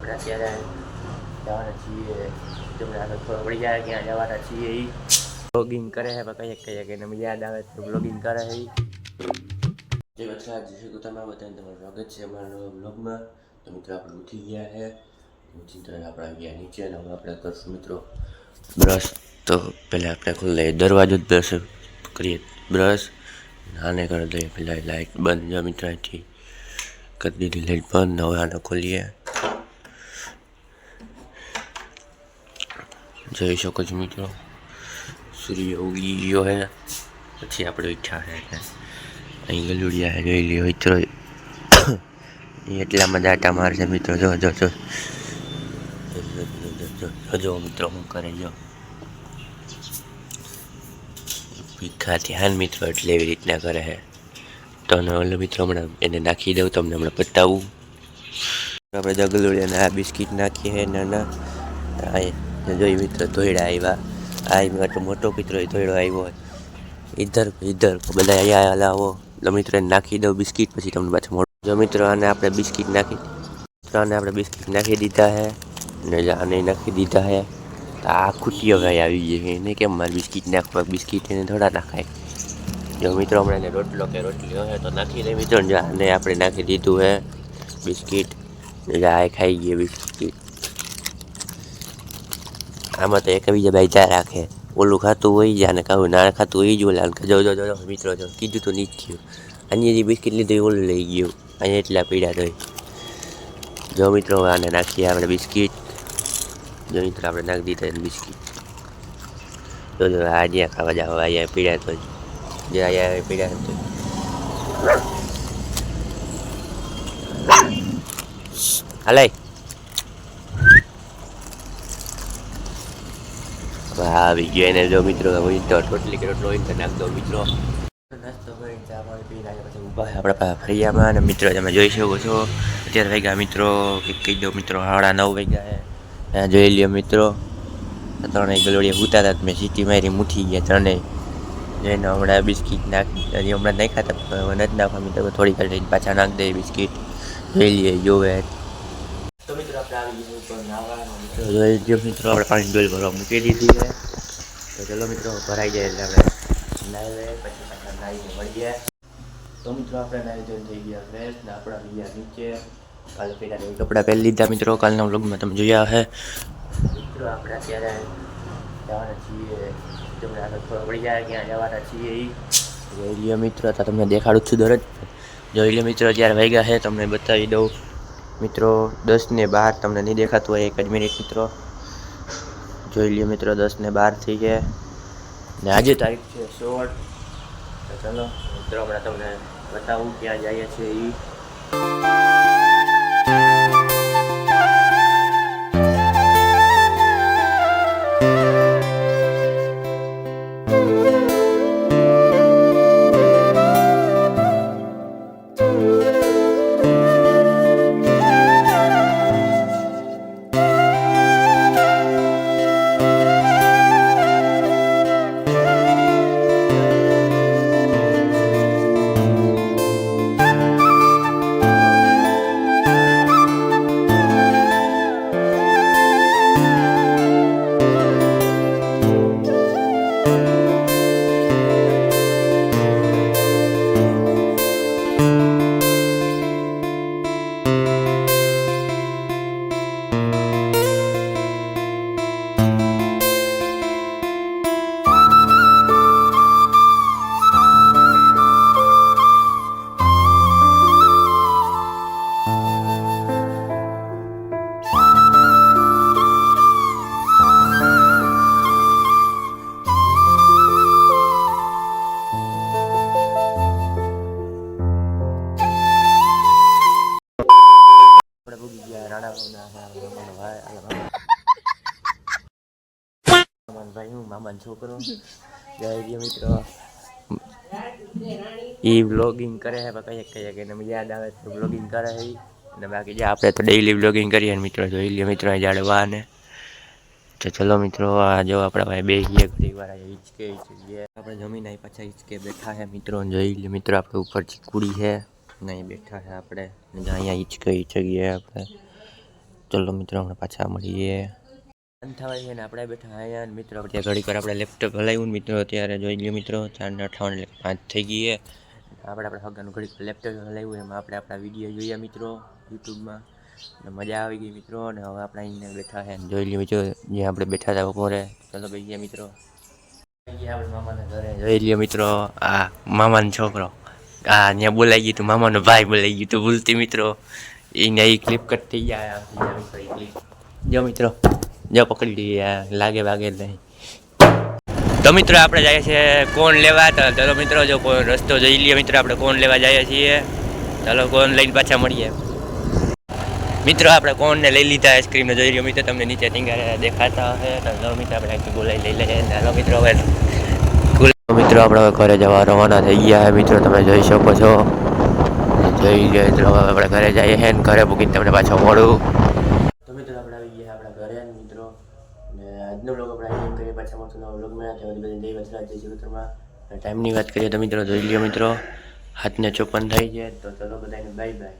આપણે અત્યારે જવાના છીએ તમને આગળ ખબર પડી જાય ક્યાં જવાના છીએ એ બ્લોગિંગ કરે છે કહીએ કે એને યાદ આવે તો બ્લોગિંગ કરે છે જે વચ્ચે જય શ્રી ગોતામાં બધાને તમારું સ્વાગત છે અમારા નવા બ્લોગમાં. તો મિત્રો આપણે ઉઠી ગયા છે, ઉઠીને તરત આપણે આવી ગયા નીચે અને હવે આપણે કરશું મિત્રો બ્રશ. તો પહેલાં આપણે ખોલી લઈએ દરવાજો જ બ્રશ કરીએ બ્રશ આને કરી દઈએ પહેલાં લાઇટ બંધ જો મિત્રો અહીંથી કરી દીધી લાઇટ બંધ. હવે આને ખોલીએ જોઈ શકો છો મિત્રો સૂર્ય ઉગી ગયો છે પછી આપણે ઉઠ્યા છે એટલે અહીં ગલુડિયા છે જોઈ લ્યો મિત્રો એટલામાં દાટા મારશે મિત્રો જો જો જો જો મિત્રો હું કરે જો ભીખા ધ્યાન મિત્રો એટલે એવી રીતના કરે છે. તો ઓલો મિત્રો હમણાં એને નાખી દઉં તમને હમણાં બતાવું. આપણે જગલુડિયાને આ બિસ્કિટ નાખીએ છે નાના જોઈ મિત્રો ધોયડા આવ્યા આ મોટો મિત્રો ધોયડો આવ્યો હોય ઇધર ઇધર બધા અહીંયા હલાવો તો મિત્રો એને નાખી દઉં બિસ્કિટ પછી તમને પાછું મોટો જો મિત્રો આને આપણે બિસ્કિટ નાખી દીધા છે ને આને નાખી દીધા છે. તો આ ખૂટીઓ ભાઈ આવી ગઈ છે એને કેમ મારે બિસ્કિટ નાખવા બિસ્કિટ એને થોડા નાખાય. જો મિત્રો હમણાં એને રોટલો કે રોટલી હોય તો નાખી દે મિત્રો જો આને આપણે નાખી દીધું છે બિસ્કિટ આ ખાઈ ગઈ બિસ્કિટ. આમાં તો એક બીજા ભાઈ ચા રાખે ઓલું ખાતું હોય જાય ને કહું ના ખાતું હોય જ ઓલા જો જો જો મિત્રો જો કીધું તો નહીં થયું અહીંયા જે બિસ્કિટ લીધું ઓલું લઈ ગયું અહીંયા એટલા પીડા તો જો મિત્રો આને નાખીએ આપણે બિસ્કિટ જો મિત્રો આપણે નાખી દીધા બિસ્કિટ જો જો આ જ્યાં ખાવા જાવ અહીંયા પીડા તો જે અહીંયા પીડા તો હાલે આવી ગયો એને જો મિત્રો રોટલી કે રોટલો હોય તો નાખ દો મિત્રો નાસ્તો કરી ચા પાણી પી લાગે પછી ઊભા આપણા ફરિયામાં અને મિત્રો તમે જોઈ શકો છો અત્યારે વાગ્યા મિત્રો કહી દો મિત્રો 9:30 વાગ્યા છે જોઈ લ્યો મિત્રો ત્રણેય ગલોડિયા ઉતા હતા મેં સીટી મારી મૂઠી ગયા ત્રણેય જોઈને હમણાં બિસ્કિટ નાખી હમણાં નહીં ખાતા નથી નાખવા મિત્રો થોડી કરી પાછા નાખ દે બિસ્કિટ જોઈ લઈએ જોવે. તો મિત્રો આપણે આવી ગયું ઉપર નાવા મિત્રો જોઈ લો મિત્રો આપણે પાણી ડોલ ભરવા મૂકી દીધી છે. તો ચલો મિત્રો ભરાઈ જાય એટલે આપણે નાહી લઈએ પછી પાછા નાહીને મળીએ. તો મિત્રો આપણે નાહી ધોઈને થઈ ગયા ફ્રેશ ને આપણા ગયા નીચે કાલે પહેલાં કપડાં પહેરી લીધા મિત્રો કાલના વ્લોગમાં તમે જોયા હશે મિત્રો આપણે અત્યારે જવાના છીએ તમને આગળ ખબર પડી જાય ક્યાં જવાના છીએ એ જોઈ લ્યો મિત્રો તો તમને દેખાડું છું દરજ જોઈ લ્યો મિત્રો અત્યારે વાગ્યા છે તમને બતાવી દઉં મિત્રો 10:12 તમને નહીં દેખાતું હોય 1 જ મિનિટ મિત્રો જોઈ લ્યો મિત્રો 10:12 થઈ ગયા ને આજે તારીખ છે 16. તો ચલો મિત્રો હમણાં તમને બતાવું ક્યાં જઈએ છીએ એ ભાઈ હું મામાનો છોકરો જય મિત્રો એ વ્લોગિંગ કરે છે કહીએ કે એને યાદ આવે તો વ્લોગિંગ કરે છે અને બાકી જે આપણે તો ડેઈલી વ્લોગિંગ કરીએ મિત્રો જોઈ લઈએ મિત્રો જાડવા ને. તો ચલો મિત્રો આ જો આપણા ભાઈ બે ઘડી વાર હિચકે આપણે જમીન આવી પાછા હિચકે બેઠા છે મિત્રો જોઈ લઈએ મિત્રો આપણે ઉપર ચીકુડી છે નહીં બેઠા છે આપણે અહીંયા હિચકે આપણે ચલો મિત્રો આપણે પાછા મળીએ. અંથાવાય છે ને આપણે બેઠા અહીંયા ને મિત્રો ત્યાં ઘડીક વાર આપણે લેપટોપ હલાવ્યું ને મિત્રો અત્યારે જોઈ લ્યો મિત્રો 4:58 એટલે 5 થઈ ગઈ આપણે હગાનું ઘડીક લેપટોપ હલાવ્યું એમાં આપણે આપણા વિડીયો જોયા મિત્રો યુટ્યુબમાં અને મજા આવી ગઈ મિત્રો. અને હવે આપણે અહીંયા બેઠા છે જોઈ લ્યો મિત્રો જ્યાં આપણે બેઠા હતા બપોરે. ચલો ભાઈ ગયા મિત્રો આપણે મામાના ઘરે જોઈ લ્યો મિત્રો આ મામાનો છોકરો આ ત્યાં બોલાઈ ગયું તું મામાનો ભાઈ બોલાઈ ગયું તું ભૂલતી મિત્રો એને એ ક્લિપ કટ થઈ ગયા મિત્રો એ ક્લિપ જો મિત્રો જો પકડી લઈએ લાગે વાગે નહીં. તો મિત્રો આપણે જઈએ છીએ કોણ લેવા. તો ચલો મિત્રો જો કોઈ રસ્તો જોઈ લઈએ મિત્રો આપણે કોણ લેવા જઈએ છીએ. ચાલો કોણ લઈને પાછા મળીએ મિત્રો. આપણે કોણને લઈ લીધા આઈસ્ક્રીમને જોઈ લ્યો મિત્રો તમને નીચે ટીંગા દેખાતા હશે. તો ચલો મિત્રો આપણે અહીંથી બોલાવી લઈ લઈએ. ચાલો મિત્રો હવે મિત્રો આપણે હવે ઘરે જવા રવાના થઈ ગયા મિત્રો તમે જોઈ શકો છો. જોઈ લો મિત્રો હવે આપણે ઘરે જઈએ છીએ ને ઘરે મૂકીને તમને પાછો મળું. તો મિત્રો આપણે આવી ગયા આપણા ઘરે મિત્રો ને આજનો બ્લોગ આપણે અહીં કરીએ પાછા મળશું નવા બ્લોગમાં. ત્યાં બધી જય વચરાજ જય શ્રી કૃષ્ણમાં. ટાઈમની વાત કરીએ તો મિત્રો જોઈ લ્યો મિત્રો 7:54 થઈ જાય. તો ચલો બધાને બાય બાય.